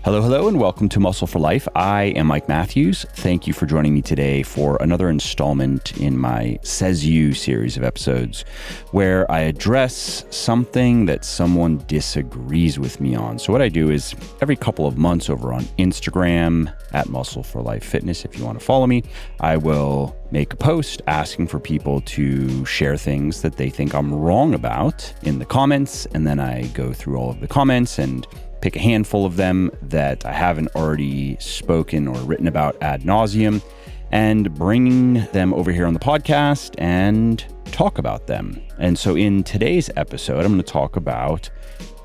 Hello, hello, and welcome to Muscle for Life. I am Mike Matthews. Thank you for joining me today for another installment in my Says You series of episodes where I address something that someone disagrees with me on. So what I do is every couple of months over on Instagram at Muscle for Life Fitness, if you want to follow me, I will make a post asking for people to share things that they think I'm wrong about in the comments. And then I go through all of the comments and pick a handful of them that I haven't already spoken or written about ad nauseum and bring them over here on the podcast and talk about them. And so in today's episode, I'm going to talk about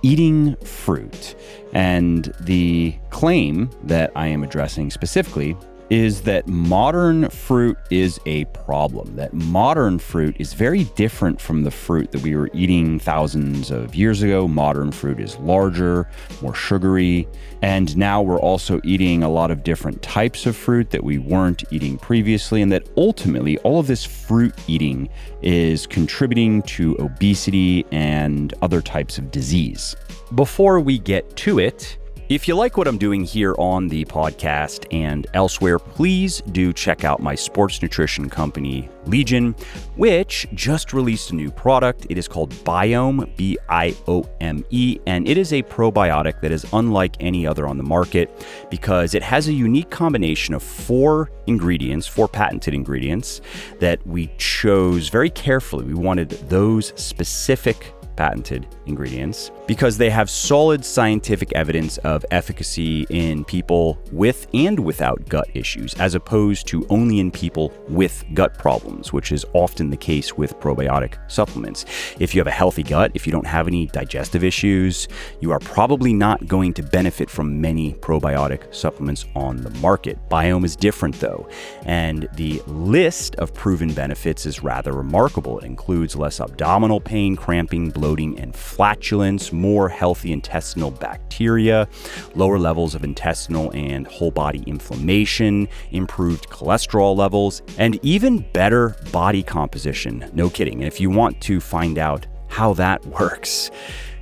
eating fruit. And the claim that I am addressing specifically is that modern fruit is a problem, that modern fruit is very different from the fruit that we were eating thousands of years ago. Modern fruit is larger, more sugary, and now we're also eating a lot of different types of fruit that we weren't eating previously, and that ultimately all of this fruit eating is contributing to obesity and other types of disease. Before we get to it, if you like what I'm doing here on the podcast and elsewhere, please do check out my sports nutrition company, Legion, which just released a new product. It is called Biome, B-I-O-M-E, and it is a probiotic that is unlike any other on the market because it has a unique combination of four patented ingredients that we chose very carefully. We wanted those specific patented ingredients because they have solid scientific evidence of efficacy in people with and without gut issues, as opposed to only in people with gut problems, which is often the case with probiotic supplements. If you have a healthy gut, if you don't have any digestive issues, you are probably not going to benefit from many probiotic supplements on the market. Biome is different though, and the list of proven benefits is rather remarkable. It includes less abdominal pain, cramping, bloating, and flatulence, more healthy intestinal bacteria, lower levels of intestinal and whole body inflammation, improved cholesterol levels, and even better body composition. No kidding. And if you want to find out how that works,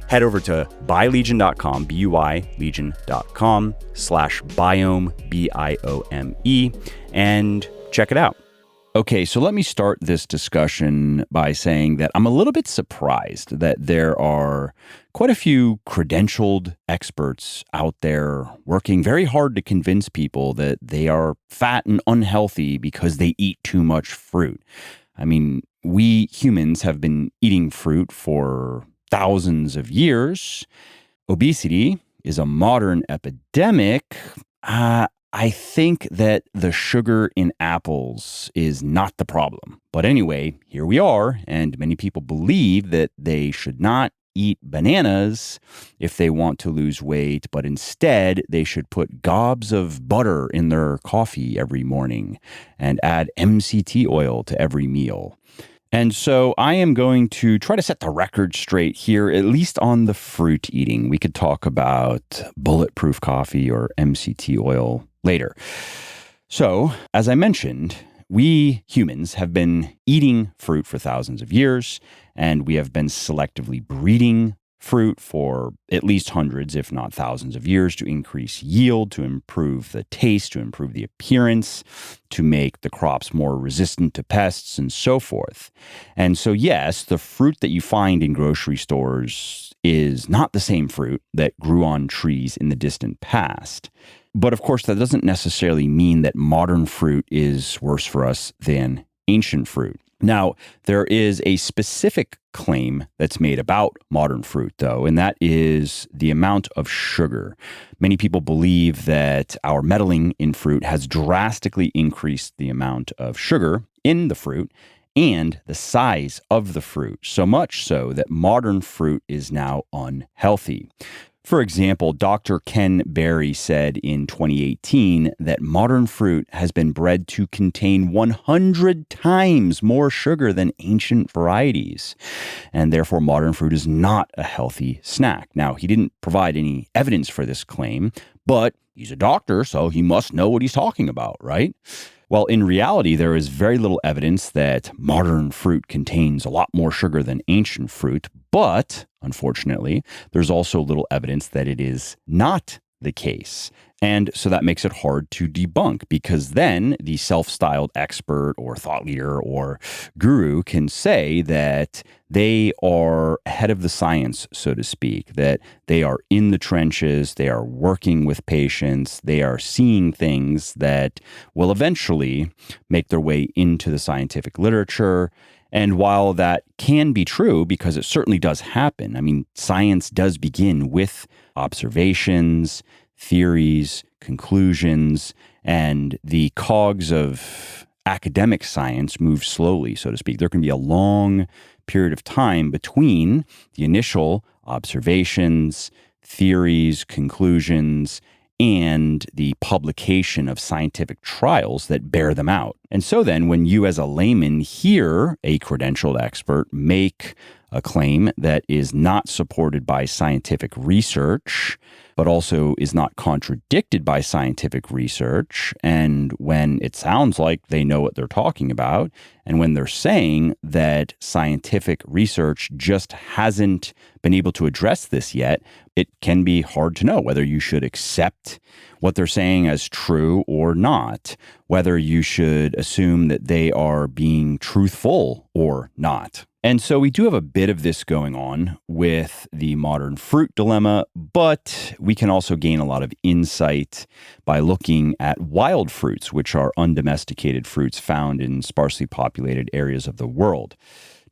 head over to buylegion.com, buylegion.com/biome, B-I-O-M-E, and check it out. Okay, so let me start this discussion by saying that I'm a little bit surprised that there are quite a few credentialed experts out there working very hard to convince people that they are fat and unhealthy because they eat too much fruit. I mean, we humans have been eating fruit for thousands of years. Obesity is a modern epidemic. I think that the sugar in apples is not the problem. But anyway, here we are, and many people believe that they should not eat bananas if they want to lose weight, but instead they should put gobs of butter in their coffee every morning and add MCT oil to every meal. And so I am going to try to set the record straight here, at least on the fruit eating. We could talk about bulletproof coffee or MCT oil later. So, as I mentioned, we humans have been eating fruit for thousands of years, and we have been selectively breeding fruit for at least hundreds, if not thousands of years to increase yield, to improve the taste, to improve the appearance, to make the crops more resistant to pests and so forth. And so, yes, the fruit that you find in grocery stores is not the same fruit that grew on trees in the distant past. But of course, that doesn't necessarily mean that modern fruit is worse for us than ancient fruit. Now, there is a specific claim that's made about modern fruit, though, and that is the amount of sugar. Many people believe that our meddling in fruit has drastically increased the amount of sugar in the fruit and the size of the fruit, so much so that modern fruit is now unhealthy. For example, Dr. Ken Berry said in 2018 that modern fruit has been bred to contain 100 times more sugar than ancient varieties, and therefore modern fruit is not a healthy snack. Now, he didn't provide any evidence for this claim, but he's a doctor, so he must know what he's talking about, right? Well, in reality, there is very little evidence that modern fruit contains a lot more sugar than ancient fruit, but unfortunately, there's also little evidence that it is not the case. And so that makes it hard to debunk, because then the self-styled expert or thought leader or guru can say that they are ahead of the science, so to speak, that they are in the trenches, they are working with patients, they are seeing things that will eventually make their way into the scientific literature. And while that can be true, because it certainly does happen, I mean, science does begin with observations, theories, conclusions, and the cogs of academic science move slowly, so to speak. There can be a long period of time between the initial observations, theories, conclusions, and the publication of scientific trials that bear them out. And so then when you as a layman hear a credentialed expert make a claim that is not supported by scientific research, but also is not contradicted by scientific research, and when it sounds like they know what they're talking about, and when they're saying that scientific research just hasn't been able to address this yet, it can be hard to know whether you should accept what they're saying as true or not, whether you should assume that they are being truthful or not. And so we do have a bit of this going on with the modern fruit dilemma, but we can also gain a lot of insight by looking at wild fruits, which are undomesticated fruits found in sparsely populated areas of the world.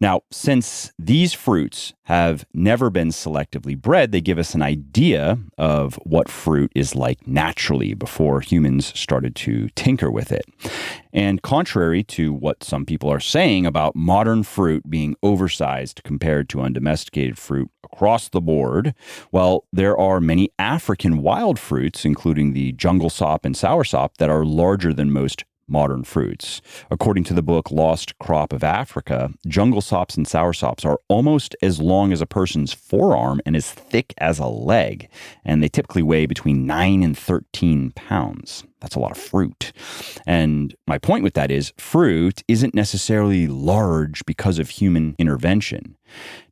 Now, since these fruits have never been selectively bred, they give us an idea of what fruit is like naturally before humans started to tinker with it. And contrary to what some people are saying about modern fruit being oversized compared to undomesticated fruit across the board, well, there are many African wild fruits, including the jungle sop and soursop, that are larger than most modern fruits. According to the book Lost Crop of Africa, jungle sops and soursops are almost as long as a person's forearm and as thick as a leg, and they typically weigh between 9 and 13 pounds. That's a lot of fruit. And my point with that is fruit isn't necessarily large because of human intervention.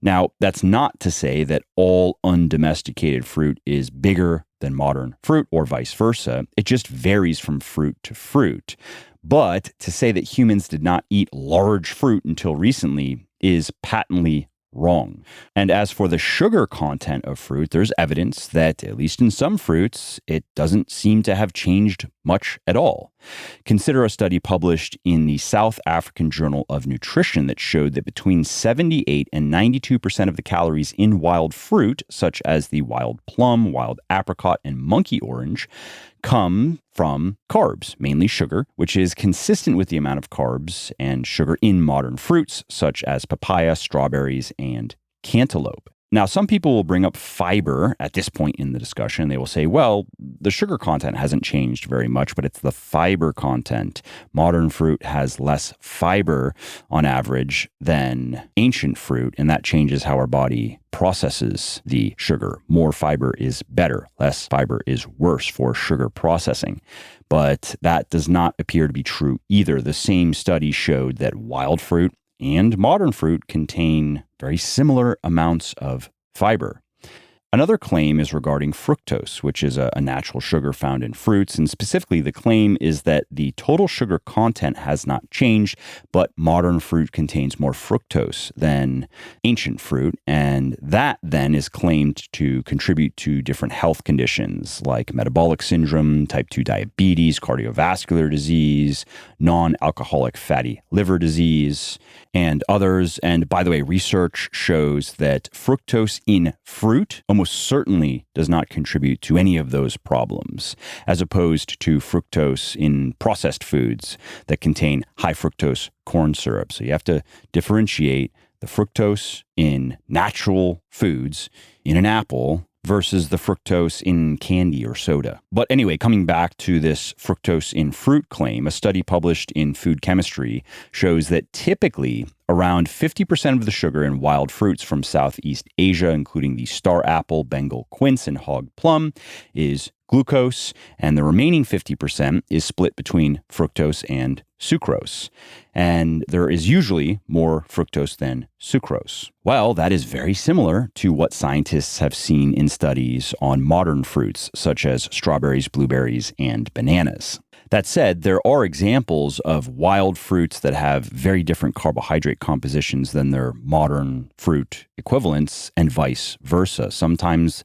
Now, that's not to say that all undomesticated fruit is bigger than modern fruit or vice versa. It just varies from fruit to fruit. But to say that humans did not eat large fruit until recently is patently wrong. And as for the sugar content of fruit, there's evidence that, at least in some fruits, it doesn't seem to have changed much at all. Consider a study published in the South African Journal of Nutrition that showed that between 78 and 92% of the calories in wild fruit, such as the wild plum, wild apricot, and monkey orange, come from carbs, mainly sugar, which is consistent with the amount of carbs and sugar in modern fruits, such as papaya, strawberries, and cantaloupe. Now, some people will bring up fiber at this point in the discussion. They will say, well, the sugar content hasn't changed very much, but it's the fiber content. Modern fruit has less fiber on average than ancient fruit, and that changes how our body processes the sugar. More fiber is better. Less fiber is worse for sugar processing. But that does not appear to be true either. The same study showed that wild fruit and modern fruit contain very similar amounts of fiber. Another claim is regarding fructose, which is a natural sugar found in fruits, and specifically the claim is that the total sugar content has not changed, but modern fruit contains more fructose than ancient fruit, and that then is claimed to contribute to different health conditions like metabolic syndrome, type 2 diabetes, cardiovascular disease, non-alcoholic fatty liver disease, and others. And by the way, research shows that fructose in fruit almost certainly does not contribute to any of those problems, as opposed to fructose in processed foods that contain high fructose corn syrup. So you have to differentiate the fructose in natural foods, in an apple, versus the fructose in candy or soda. But anyway, coming back to this fructose in fruit claim, a study published in Food Chemistry shows that typically Around 50% of the sugar in wild fruits from Southeast Asia, including the star apple, Bengal quince, and hog plum, is glucose, and the remaining 50% is split between fructose and sucrose. And there is usually more fructose than sucrose. Well, that is very similar to what scientists have seen in studies on modern fruits, such as strawberries, blueberries, and bananas. That said, there are examples of wild fruits that have very different carbohydrate compositions than their modern fruit equivalents, and vice versa. Sometimes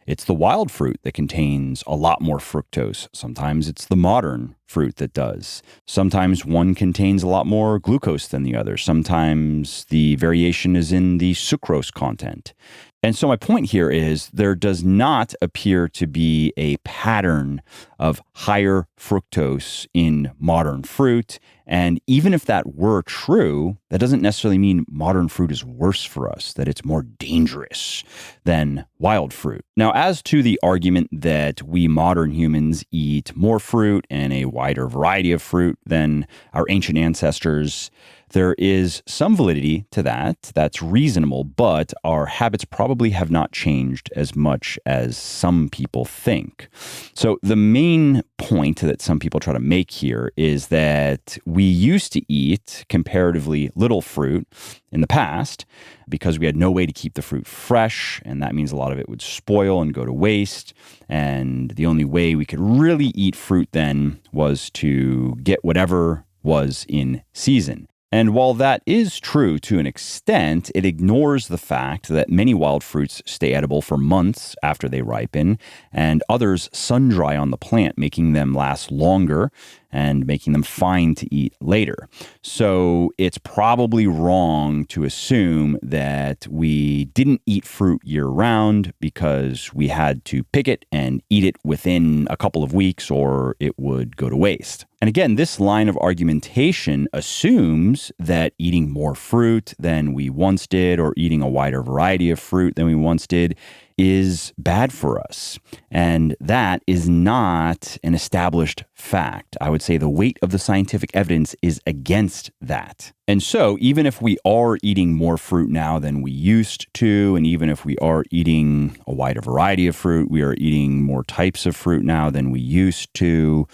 it's the wild fruit that contains a lot more fructose. Sometimes it's the modern fruit that does. Sometimes one contains a lot more glucose than the other. Sometimes the variation is in the sucrose content. And so my point here is there does not appear to be a pattern of higher fructose in modern fruit. And even if that were true, that doesn't necessarily mean modern fruit is worse for us, that it's more dangerous than wild fruit. Now, as to the argument that we modern humans eat more fruit and a wider variety of fruit than our ancient ancestors, there is some validity to that. That's reasonable, but our habits probably have not changed as much as some people think. So the main point that some people try to make here is that we used to eat comparatively little fruit in the past because we had no way to keep the fruit fresh, and that means a lot of it would spoil and go to waste. And the only way we could really eat fruit then was to get whatever was in season. And while that is true to an extent, it ignores the fact that many wild fruits stay edible for months after they ripen, and others sun-dry on the plant, making them last longer and making them fine to eat later. So it's probably wrong to assume that we didn't eat fruit year-round because we had to pick it and eat it within a couple of weeks or it would go to waste. And again, this line of argumentation assumes that eating more fruit than we once did or eating a wider variety of fruit than we once did is bad for us. And that is not an established fact. I would say the weight of the scientific evidence is against that. And so even if we are eating more fruit now than we used to, and even if we are eating a wider variety of fruit, we are eating more types of fruit now than we used to,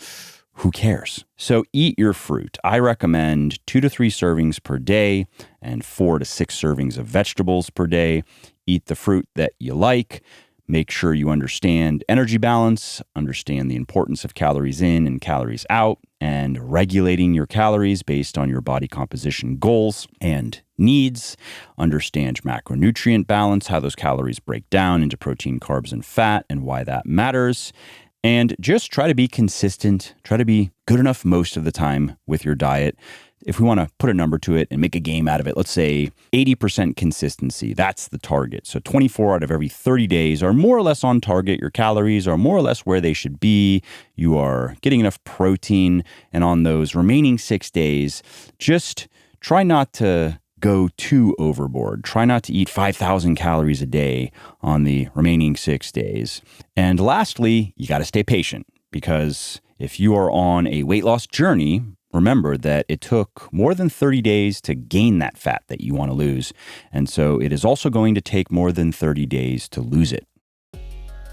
who cares? So eat your fruit. I recommend 2 to 3 servings per day and 4 to 6 servings of vegetables per day. Eat the fruit that you like. Make sure you understand energy balance, understand the importance of calories in and calories out, and regulating your calories based on your body composition goals and needs. Understand macronutrient balance, how those calories break down into protein, carbs, and fat, and why that matters. And just try to be consistent, try to be good enough most of the time with your diet. If we want to put a number to it and make a game out of it, let's say 80% consistency, that's the target. So 24 out of every 30 days are more or less on target. Your calories are more or less where they should be. You are getting enough protein. And on those remaining 6 days, just try not to go too overboard. Try not to eat 5,000 calories a day on the remaining 6 days. And lastly, you got to stay patient, because if you are on a weight loss journey, remember that it took more than 30 days to gain that fat that you want to lose. And so it is also going to take more than 30 days to lose it.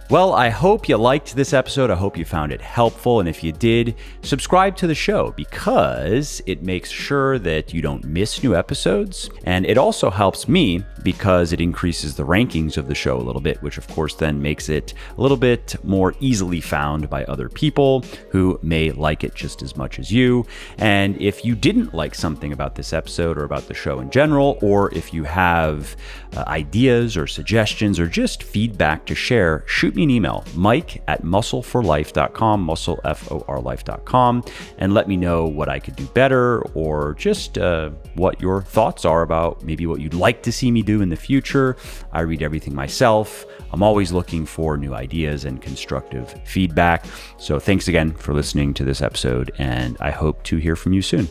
Well, I hope you liked this episode. I hope you found it helpful. And if you did, subscribe to the show, because it makes sure that you don't miss new episodes. And it also helps me because it increases the rankings of the show a little bit, which of course then makes it a little bit more easily found by other people who may like it just as much as you. And if you didn't like something about this episode or about the show in general, or if you have ideas or suggestions or just feedback to share, shoot me an email, mike@muscleforlife.com, muscleforlife.com, and let me know what I could do better, or just what your thoughts are about maybe what you'd like to see me do in the future. I read everything myself. I'm always looking for new ideas and constructive feedback. So thanks again for listening to this episode, and I hope to hear from you soon.